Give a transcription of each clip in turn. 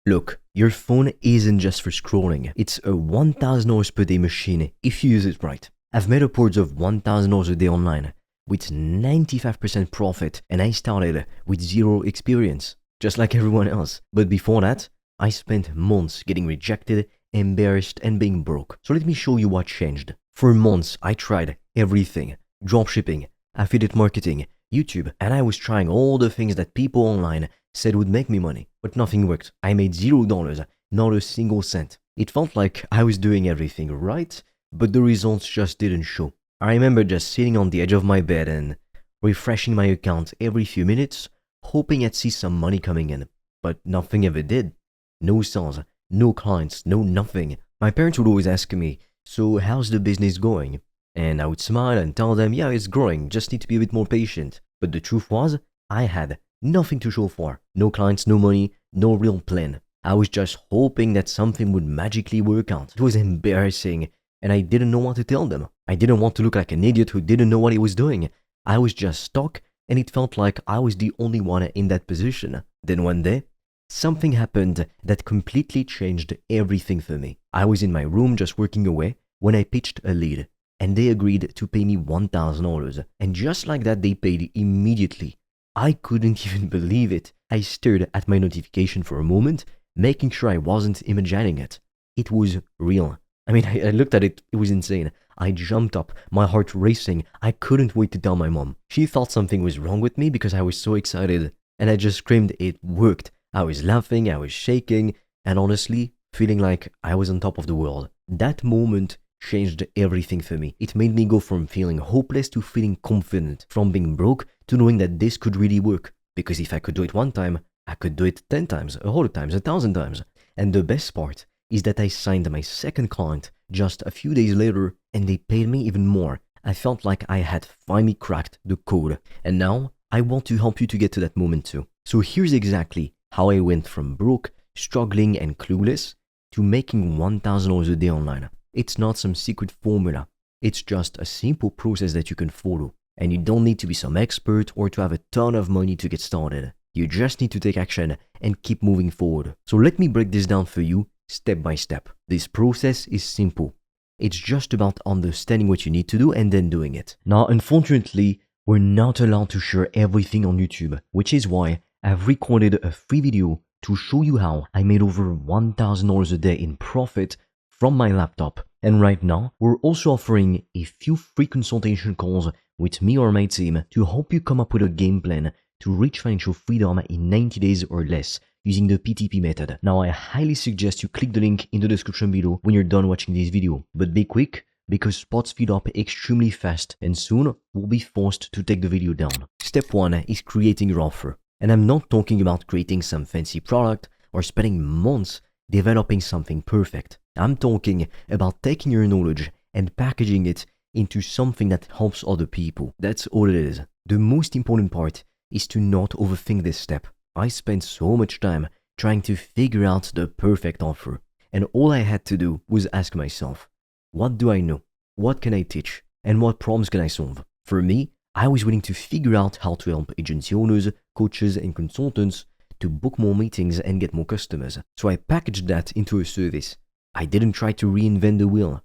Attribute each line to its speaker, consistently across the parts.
Speaker 1: Look, your phone isn't just for scrolling. It's a $1,000 per day machine if you use it right. I've made upwards of $1,000 a day online with 95% profit, and I started with zero experience, just like everyone else. But before that, I spent months getting rejected, embarrassed, and being broke. So let me show you what changed. For months, I tried everything: dropshipping, affiliate marketing, YouTube, and I was trying all the things that people online said would make me money, but nothing worked. I made $0, not a single cent. It felt like I was doing everything right, but the results just didn't show. I remember just sitting on the edge of my bed and refreshing my account every few minutes, hoping I'd see some money coming in, but nothing ever did. No sales, no clients, no nothing. My parents would always ask me, "So how's the business going?" And I would smile and tell them, "Yeah, it's growing, just need to be a bit more patient." But the truth was, I had nothing to show for. No clients, no money, no real plan. I was just hoping that something would magically work out. It was embarrassing, and I didn't know what to tell them. I didn't want to look like an idiot who didn't know what he was doing. I was just stuck, and it felt like I was the only one in that position. Then one day, something happened that completely changed everything for me. I was in my room just working away when I pitched a lead, and they agreed to pay me $1,000. And just like that, they paid immediately. I couldn't even believe it. I stared at my notification for a moment, making sure I wasn't imagining it. It was real. I looked at it, it was insane. I jumped up, my heart racing. I couldn't wait to tell my mom. She thought something was wrong with me because I was so excited, and I just screamed it worked. I was laughing, I was shaking, and honestly, feeling like I was on top of the world. That moment changed everything for me. It made me go from feeling hopeless to feeling confident, from being broke to knowing that this could really work. Because if I could do it one time, I could do it 10 times, 100 times, 1,000 times. And the best part is that I signed my second client just a few days later, and they paid me even more. I felt like I had finally cracked the code. And now I want to help you to get to that moment too. So here's exactly how I went from broke, struggling, and clueless to making $1,000 a day online. It's not some secret formula. It's just a simple process that you can follow. And you don't need to be some expert or to have a ton of money to get started. You just need to take action and keep moving forward. So let me break this down for you step by step. This process is simple. It's just about understanding what you need to do and then doing it. Now, unfortunately, we're not allowed to share everything on YouTube, which is why I've recorded a free video to show you how I made over $1,000 a day in profit from my laptop. And right now, we're also offering a few free consultation calls with me or my team to help you come up with a game plan to reach financial freedom in 90 days or less using the PTP method. Now, I highly suggest you click the link in the description below when you're done watching this video. But be quick, because spots feed up extremely fast and soon we'll be forced to take the video down. Step 1 is creating your offer. And I'm not talking about creating some fancy product or spending months developing something perfect. I'm talking about taking your knowledge and packaging it into something that helps other people. That's all it is. The most important part is to not overthink this step. I spent so much time trying to figure out the perfect offer, and all I had to do was ask myself, what do I know? What can I teach? And what problems can I solve? For me, I was willing to figure out how to help agency owners, coaches, and consultants to book more meetings and get more customers. So I packaged that into a service. I didn't try to reinvent the wheel.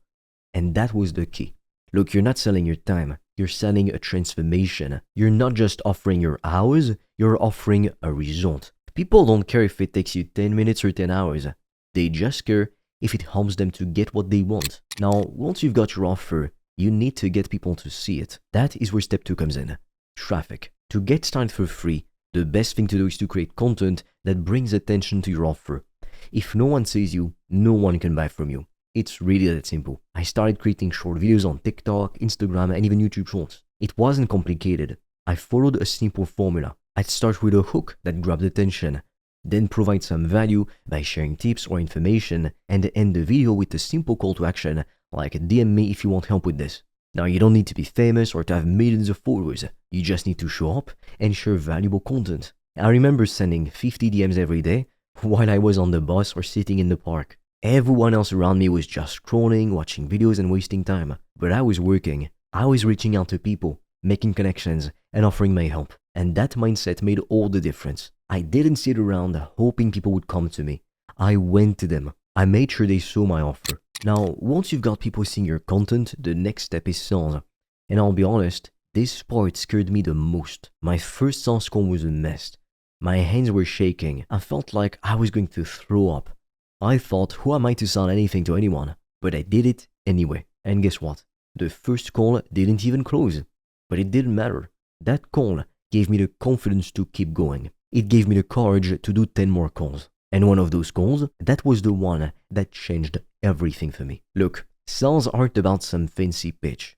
Speaker 1: And that was the key. Look, you're not selling your time. You're selling a transformation. You're not just offering your hours, you're offering a result. People don't care if it takes you 10 minutes or 10 hours. They just care if it helps them to get what they want. Now, once you've got your offer, you need to get people to see it. That is where step 2 comes in. Traffic. To get started for free, the best thing to do is to create content that brings attention to your offer. If no one sees you, no one can buy from you. It's really that simple. I started creating short videos on TikTok, Instagram, and even YouTube Shorts. It wasn't complicated. I followed a simple formula. I'd start with a hook that grabbed attention, then provide some value by sharing tips or information, and end the video with a simple call to action like DM me if you want help with this. Now, you don't need to be famous or to have millions of followers. You just need to show up and share valuable content. I remember sending 50 DMs every day while I was on the bus or sitting in the park. Everyone else around me was just scrolling, watching videos, and wasting time. But I was working. I was reaching out to people, making connections, and offering my help. And that mindset made all the difference. I didn't sit around hoping people would come to me. I went to them. I made sure they saw my offer. Now, once you've got people seeing your content, the next step is sales. And I'll be honest, this part scared me the most. My first sales call was a mess. My hands were shaking. I felt like I was going to throw up. I thought, who am I to sell anything to anyone? But I did it anyway. And guess what? The first call didn't even close. But it didn't matter. That call gave me the confidence to keep going. It gave me the courage to do 10 more calls. And one of those calls, that was the one that changed everything for me. Look, sales aren't about some fancy pitch.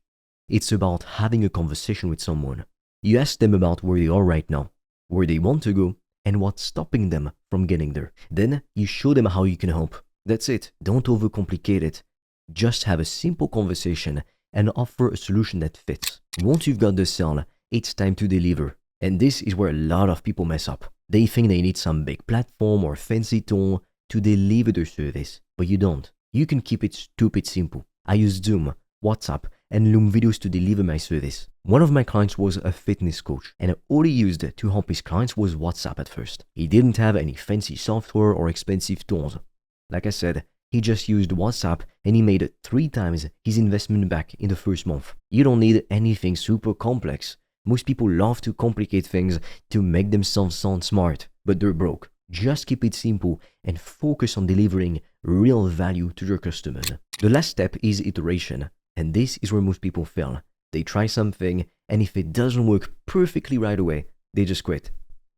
Speaker 1: It's about having a conversation with someone. You ask them about where they are right now, where they want to go, and what's stopping them from getting there. Then you show them how you can help. That's it. Don't overcomplicate it. Just have a simple conversation and offer a solution that fits. Once you've got the sale, it's time to deliver. And this is where a lot of people mess up. They think they need some big platform or fancy tool to deliver their service, but you don't. You can keep it stupid simple. I use Zoom, WhatsApp, and Loom videos to deliver my service. One of my clients was a fitness coach, and all he used to help his clients was WhatsApp at first. He didn't have any fancy software or expensive tools. Like I said, he just used WhatsApp and he made 3 times his investment back in the first month. You don't need anything super complex. Most people love to complicate things to make themselves sound smart, but they're broke. Just keep it simple and focus on delivering real value to your customers. The last step is iteration, and this is where most people fail. They try something, and if it doesn't work perfectly right away, they just quit.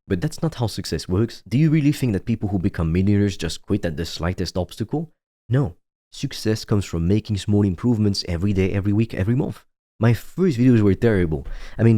Speaker 1: But that's not how success works. Do you really think that people who become millionaires just quit at the slightest obstacle? No. Success comes from making small improvements every day, every week, every month. My first videos were terrible.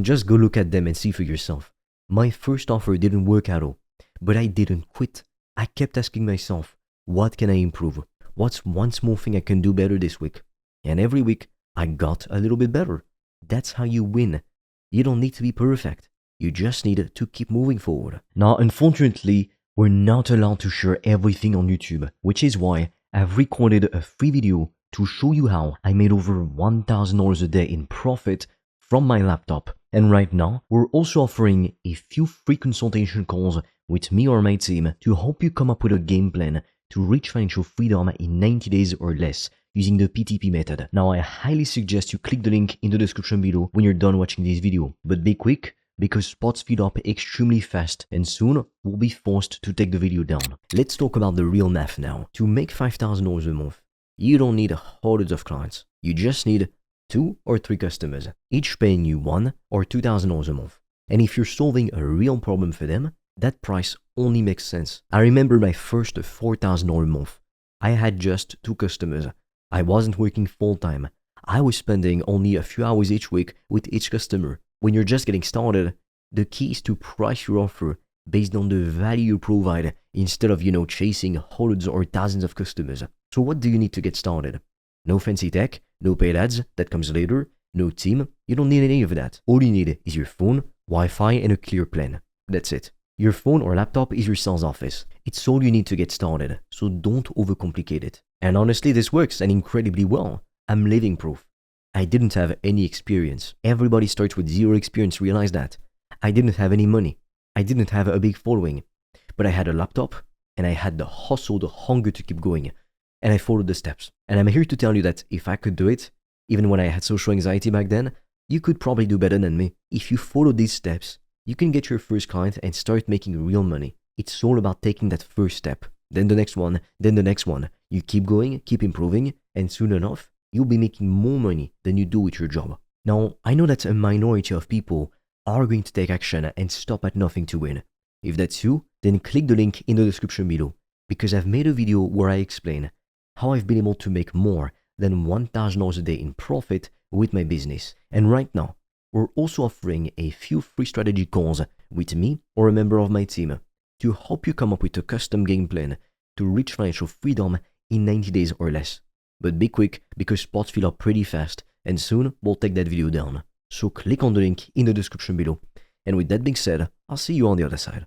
Speaker 1: Just go look at them and see for yourself. My first offer didn't work at all, but I didn't quit. I kept asking myself, what can I improve? What's one small thing I can do better this week? And every week, I got a little bit better. That's how you win. You don't need to be perfect. You just need to keep moving forward. Now, unfortunately, we're not allowed to share everything on YouTube, which is why I've recorded a free video to show you how I made over $1,000 a day in profit from my laptop. And right now, we're also offering a few free consultation calls with me or my team to help you come up with a game plan to reach financial freedom in 90 days or less using the PTP method. Now, I highly suggest you click the link in the description below when you're done watching this video. But be quick, because spots fill up extremely fast and soon we'll be forced to take the video down. Let's talk about the real math now. To make $5,000 a month, you don't need hundreds of clients. You just need 2 or 3 customers, each paying you $1,000 or $2,000 a month. And if you're solving a real problem for them, that price only makes sense. I remember my first $4,000 a month. I had just 2 customers. I wasn't working full-time. I was spending only a few hours each week with each customer. When you're just getting started, the key is to price your offer based on the value you provide instead of, chasing hundreds or thousands of customers. So what do you need to get started? No fancy tech, no paid ads, that comes later, no team, you don't need any of that. All you need is your phone, Wi-Fi, and a clear plan. That's it. Your phone or laptop is your sales office. It's all you need to get started, so don't overcomplicate it. And honestly, this works and incredibly well. I'm living proof. I didn't have any experience. Everybody starts with 0 experience, realize that. I didn't have any money. I didn't have a big following. But I had a laptop, and I had the hustle, the hunger to keep going. And I followed the steps. And I'm here to tell you that if I could do it, even when I had social anxiety back then, you could probably do better than me. If you follow these steps, you can get your first client and start making real money. It's all about taking that first step, then the next one, then the next one. You keep going, keep improving, and soon enough, you'll be making more money than you do with your job. Now, I know that a minority of people are going to take action and stop at nothing to win. If that's you, then click the link in the description below, because I've made a video where I explain how I've been able to make more than $1,000 a day in profit with my business. And right now, we're also offering a few free strategy calls with me or a member of my team to help you come up with a custom game plan to reach financial freedom in 90 days or less. But be quick, because spots fill up pretty fast and soon we'll take that video down. So click on the link in the description below. And with that being said, I'll see you on the other side.